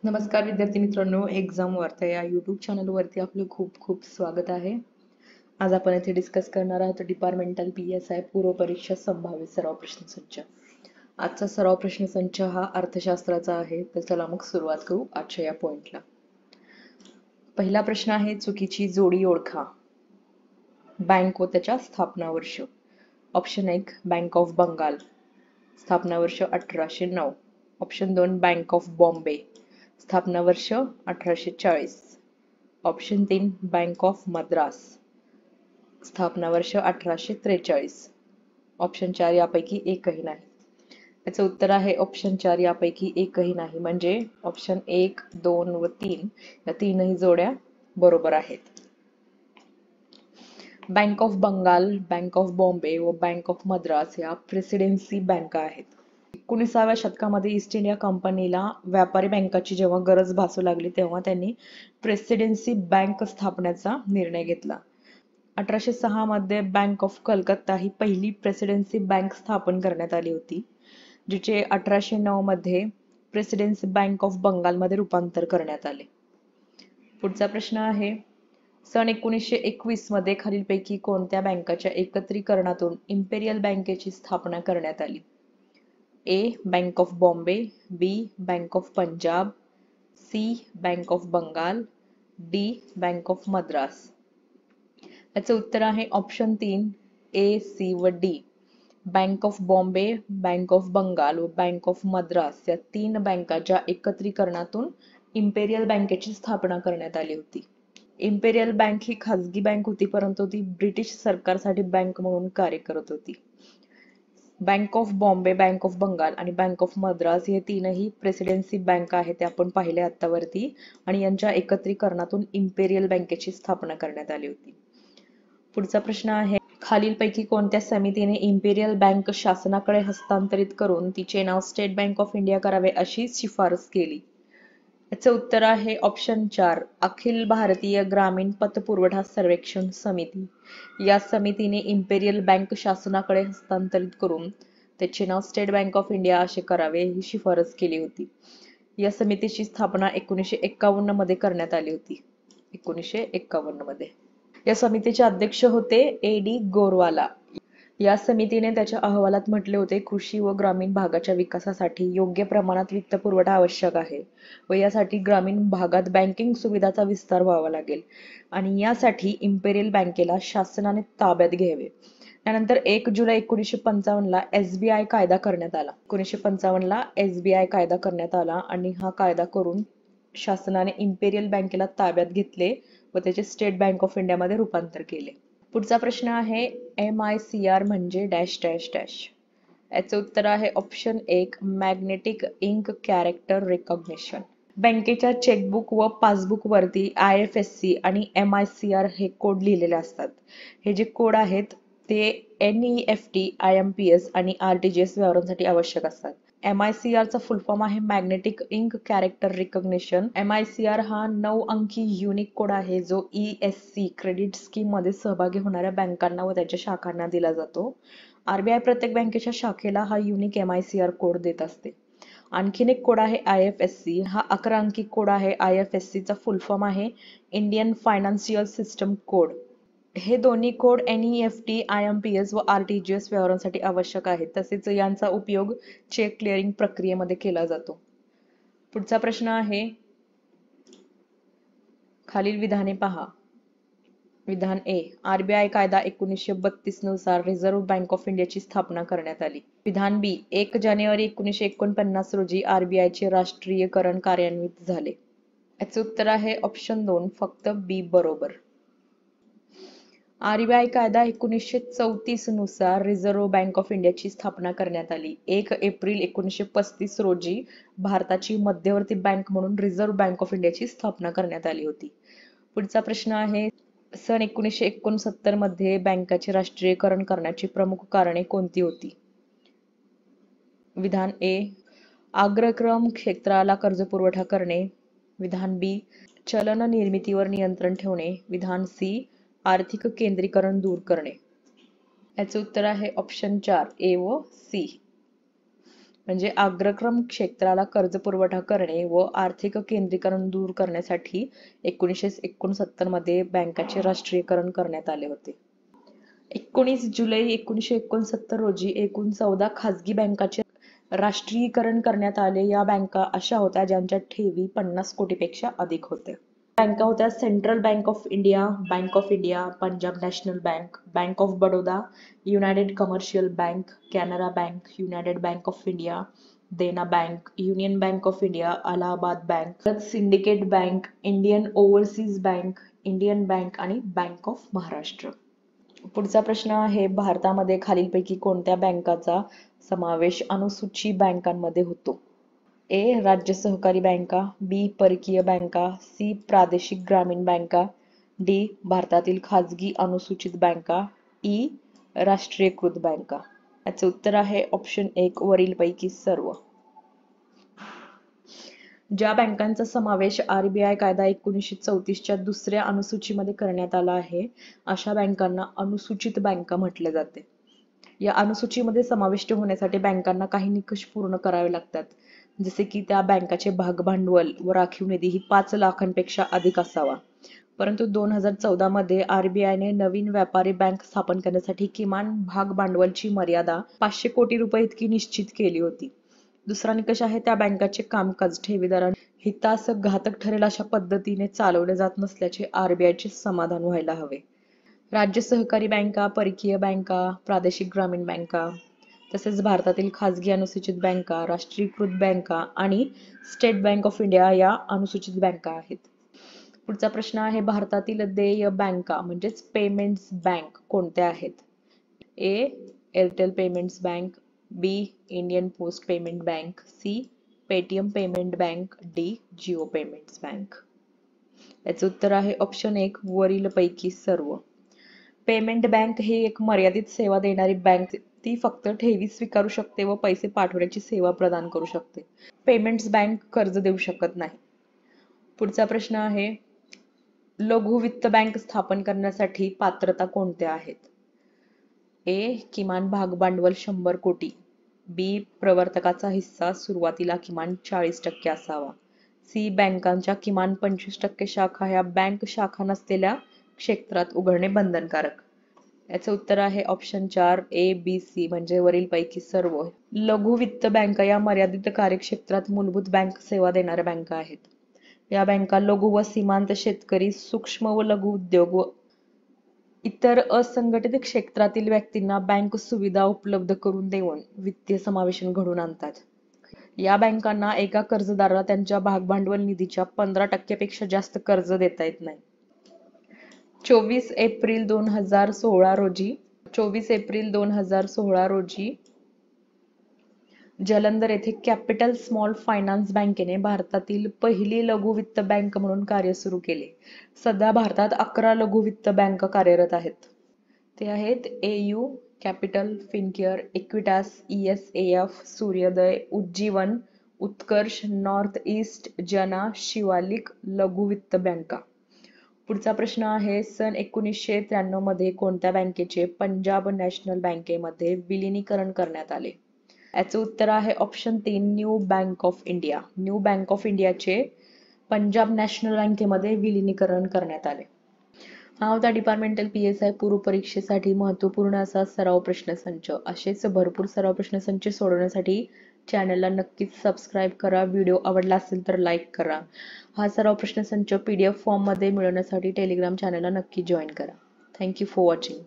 नमस्कार विद्यार्थी मित्रांनो, एक्झाम वार्ता या यूट्यूब चॅनलवरती आपलं खूप खूप स्वागत आहे. आज आपण येथे डिस्कस करणार आहोत डिपार्टमेंटल PSI पूर्व परीक्षा संभाव्य सराव प्रश्नसंच. आजचा सराव प्रश्नसंच हा अर्थशास्त्राचा आहे. तर चला मग सुरुवात करू आजच्या या पॉइंटला. पहिला प्रश्न आहे, चुकीची जोडी ओळखा. बँक व त्याच्या स्थापना वर्ष. ऑप्शन 1 बँक ऑफ बंगाल, स्थापना वर्ष 1809. ऑप्शन 2 बँक ऑफ बॉम्बे, स्थापना वर्ष 1840. ऑप्शन 3 बँक ऑफ मद्रास, स्थापना वर्ष 1843. ऑप्शन 4 यापैकी एकही नाही. याचं उत्तर आहे ऑप्शन 4 यापैकी एकही नाही, म्हणजे ऑप्शन 1, 2 व 3 या तीनही जोड्या बरोबर आहेत. Bank of Bengal, bank of Bombay व बँक ऑफ मद्रास या प्रेसिडेन्सी बँका आहेत. 19व्या शतकामध्ये ईस्ट इंडिया कंपनीला व्यापारी बँकाची जेव्हा गरज भासू लागली तेव्हा त्यांनी प्रेसिडेन्सी बँक स्थापण्याचा निर्णय घेतला. 1806 मध्ये बँक ऑफ कलकत्ता ही पहिली प्रेसिडेन्सी बँक स्थापन करण्यात आली होती, जिचे 1809 मध्ये प्रेसिडेन्सी बँक ऑफ बंगालमध्ये रूपांतर करण्यात आले. पुढचा प्रश्न आहे, सन 1921 मध्ये खालीलपैकी कोणत्या बँकाच्या एकत्रीकरणातून इम्पेरियल बँकेची स्थापना करण्यात आली? A bank of Bombay, B bank of Punjab, C bank of Bengal, D bank of Madras. याचं उत्तर आहे ऑप्शन 3 ए, सी व D. Bank of Bombay, bank of Bengal व बँक ऑफ मद्रास या तीन बँकाच्या एकत्रीकरणातून इम्पेरियल बँकेची स्थापना करण्यात आली होती. इम्पेरियल बँक ही खाजगी बँक होती, परंतु ती ब्रिटिश सरकारसाठी बँक म्हणून कार्य करत होती. Bank of Bombay, bank of Bengal आणि बँक ऑफ मद्रास हे तीनही प्रेसिडेन्सी बँक आहेत, ते आपण पाहिले आतावरती, आणि यांच्या एकत्रीकरणातून इम्पेरियल बँकेची स्थापना करण्यात आली होती. पुढचा प्रश्न आहे, खालीलपैकी कोणत्या समितीने इम्पेरियल बँक शासनाकडे हस्तांतरित करून तिचे नाव स्टेट बँक ऑफ इंडिया करावे अशी शिफारस केली? याचं उत्तर आहे ऑप्शन 4 अखिल भारतीय ग्रामीण पतपुरवठा सर्वेक्षण समिती. या समितीने इम्पेरियल बँक शासनाकडे हस्तांतरित करून त्याचे नाव स्टेट बँक ऑफ इंडिया असे करावे ही शिफारस केली होती. या समितीची स्थापना 1951 मध्ये करण्यात आली होती. 1951 मध्ये. या समितीचे अध्यक्ष होते A.D. गोरवाला. या समितीने त्याच्या अहवालात म्हटले होते, कृषी व ग्रामीण भागाच्या विकासासाठी योग्य प्रमाणात वित्त पुरवठा आवश्यक आहे व यासाठी ग्रामीण भागात बँकिंग सुविधाचा विस्तार व्हावा लागेल आणि यासाठी इम्पेरियल बँकेला शासनाने ताब्यात घ्यावे. त्यानंतर 1 जुलै 1955 ला SBI कायदा करण्यात आला. 1955 ला SBI कायदा करण्यात आला आणि हा कायदा करून शासनाने इम्पेरियल बँकेला ताब्यात घेतले व त्याचे स्टेट बँक ऑफ इंडिया मध्ये रूपांतर केले. पुढचा प्रश्न आहे, MICR म्हणजे डॅश डॅश डॅश. याचं उत्तर आहे option 1 magnetic ink character recognition. बँकेच्या चेकबुक व पासबुक वरती IFSC आणि MICR हे कोड लिहिलेले असतात. हे जे कोड आहेत ते NEFT, IMPS आणि RTGS व्यवहारांसाठी आवश्यक असतात. MICR चा फुल फॉर्म आहे magnetic ink character recognition. MICR हा 9 अंकी युनिक कोड आहे जो ESC क्रेडिट स्कीम मध्ये सहभागी होणाऱ्या बँकांना व त्यांच्या शाखांना दिला जातो. RBI प्रत्येक बँकेच्या शाखेला हा युनिक MICR कोड देत असते. आणखीन एक कोड आहे IFSC. हा 11 अंकी कोड आहे. IFSC चा फुल फॉर्म आहे इंडियन फायनान्शियल सिस्टम कोड. हे दोन्ही कोड NEFT, IMPS व RTGS व्यवहारांसाठी आवश्यक आहेत. तसेच यांचा उपयोग चेक क्लिअरिंग प्रक्रियेमध्ये केला जातो. पुढचा प्रश्न आहे, खालील विधाने पहा. विधान A, RBI कायदा 1932 नुसार रिझर्व्ह बँक ऑफ इंडियाची स्थापना करण्यात आली. विधान B, 1 जानेवारी 1949 रोजी RBI चे राष्ट्रीयकरण कार्यान्वित झाले. याचे उत्तर आहे ऑप्शन 2 फक्त B बरोबर. RBI कायदा 1934 नुसार रिझर्व्ह बँक ऑफ इंडियाची स्थापना करण्यात आली. 1 एप्रिल 1935 रोजी भारताची मध्यवर्ती बँक म्हणून रिझर्व्ह बँक ऑफ इंडियाची स्थापना करण्यात आली होती. पुढचा प्रश्न आहे, सन 1969 मध्ये बँकाचे राष्ट्रीयकरण करण्याची प्रमुख कारणे कोणती होती? विधान A, अग्रक्रम क्षेत्राला कर्जपुरवठा करणे. विधान B, चलन निर्मितीवर नियंत्रण ठेवणे. विधान C, आर्थिक केंद्रीकरण दूर करणे. याचे उत्तर आहे ऑप्शन 4 A व C. म्हणजे अग्रक्रम क्षेत्राला कर्ज पुरवठा करणे व आर्थिक केंद्रीकरण दूर करण्यासाठी 1969 मध्ये बँकाचे राष्ट्रीयकरण करण्यात आले होते. 19 जुलै 1969 रोजी एकूण 14 खाजगी बँकाचे राष्ट्रीयीकरण करण्यात आले. या बँका अशा होत्या ज्यांच्या ठेवी 50 कोटीपेक्षा अधिक होत्या. बँका होत्या central bank of India, bank of India, Punjab national bank, bank of Baroda, United commercial bank, Canara bank, United bank of India, Dena bank, union bank of India, Allahabad bank, syndicate bank, Indian overseas bank, Indian bank आणि bank of Maharashtra. पुढचा प्रश्न आहे, भारतामध्ये खालीलपैकी कोणत्या बँकांचा समावेश अनुसूची बँकांमध्ये होतो? ए. राज्य सहकारी बँका, बी. परकीय बँका, सी. प्रादेशिक ग्रामीण बँका, डी. भारतातील खाजगी अनुसूचित बँका, ई. राष्ट्रीयकृत बँका. याचे उत्तर आहे ऑप्शन 1 वरीलपैकी सर्व. ज्या बँकांचा समावेश आरबीआय कायदा 1934च्या दुसऱ्या अनुसूचीमध्ये करण्यात आला आहे अशा बँकांना अनुसूचित बँका म्हटले जाते. या अनुसूचीमध्ये समाविष्ट होण्यासाठी बँकांना काही निकष पूर्ण करावे लागतात, जसे की त्या बँकाचे भागभांडवल व राखीव निधी ही 5 लाखांपेक्षा अधिक असावा. परंतु 2014 मध्ये आरबीआयने नवीन व्यापारी बँक स्थापन करण्यासाठी किमान भागभांडवलची मर्यादा 500 कोटी रुपये इतकी निश्चित केली होती. दुसरा निकष आहे, त्या बँकाचे कामकाज ठेवीदारांच्या हितास घातक ठरेल अशा पद्धतीने चालवले जात नसल्याचे आरबीआयचे समाधान व्हायला हवे. राज्य सहकारी बँका, परकीय बँका, प्रादेशिक ग्रामीण बँका, तसेच भारतातील खाजगी अनुसूचित बँका, राष्ट्रीयकृत बँका आणि स्टेट बँक ऑफ इंडिया या अनुसूचित बँका आहेत. पुढचा प्रश्न आहे, भारतातील देय बँका म्हणजेच पेमेंट्स बँक कोणत्या आहेत? A. Airtel payments bank, B. Indian post payment bank, C. Paytm payment bank, D. Jio payments bank. याचे उत्तर आहे ऑप्शन 1 वरीलपैकी सर्व. पेमेंट बँक ही एक मर्यादित सेवा देणारी बँक. ती फक्त ठेवी स्वीकारू शकते व पैसे पाठवण्याची सेवा प्रदान करू शकते. पेमेंट्स बँक कर्ज देऊ शकत नाही. पुढचा प्रश्न आहे, लघु वित्त बँक स्थापन करण्यासाठी पात्रता कोणत्या आहेत? ए. किमान भागभांडवल 100 कोटी, बी. प्रवर्तकाचा हिस्सा सुरुवातीला किमान 40% असावा, सी. बँकांच्या किमान 25% शाखा ह्या बँक शाखा नसलेल्या क्षेत्रात उघडणे बंधनकारक. याचे उत्तर आहे ऑप्शन 4 ए, बी, सी म्हणजे वरीलपैकी सर्व. लघु वित्त बँका या मर्यादित कार्यक्षेत्रात मूलभूत बँक सेवा देणाऱ्या बँका आहेत. या बँका लघु व सीमांत शेतकरी, सूक्ष्म व लघु उद्योग व इतर असंघटित क्षेत्रातील व्यक्तींना बँक सुविधा उपलब्ध करून देऊन वित्तीय समावेशन घडवून आणतात. या बँकांना एका कर्जदाराला त्यांच्या भागभांडवल निधीच्या 15% पेक्षा जास्त कर्ज देता येत नाही. 24 एप्रिल 2016 रोजी जलंधर येथे कॅपिटल स्मॉल फायनान्स बँकेने भारतातील पहिली लघु वित्त बँक म्हणून कार्य सुरू केले. सध्या भारतात 11 लघु वित्त बँका कार्यरत आहेत. ते आहेत AU, capital, Fincare, Equitas, ESAF, सूर्योदय, उज्जीवन, उत्कर्ष, नॉर्थ ईस्ट, जना, शिवालिक लघु वित्त बँका. पुढचा प्रश्न आहे, सन 1993 मध्ये कोणत्या बँकेचे पंजाब नॅशनल बँकेमध्ये विलीनीकरण करण्यात आले? याचे उत्तर आहे option 3 new bank of India. New bank of इंडियाचे पंजाब नॅशनल बँकेमध्ये विलीनीकरण करण्यात आले. हा होता डिपार्टमेंटल PSI पूर्व परीक्षेसाठी महत्त्वपूर्ण असा सराव प्रश्नसंच. असेच भरपूर सराव प्रश्नसंच सोडवण्यासाठी चॅनलला नक्कीच सबस्क्राईब करा. व्हिडिओ आवडला असेल तर लाईक करा. हा सराव प्रश्नसंच PDF फॉर्ममध्ये मिळवण्यासाठी टेलिग्राम चॅनलला नक्की जॉईन करा. Thank you for watching.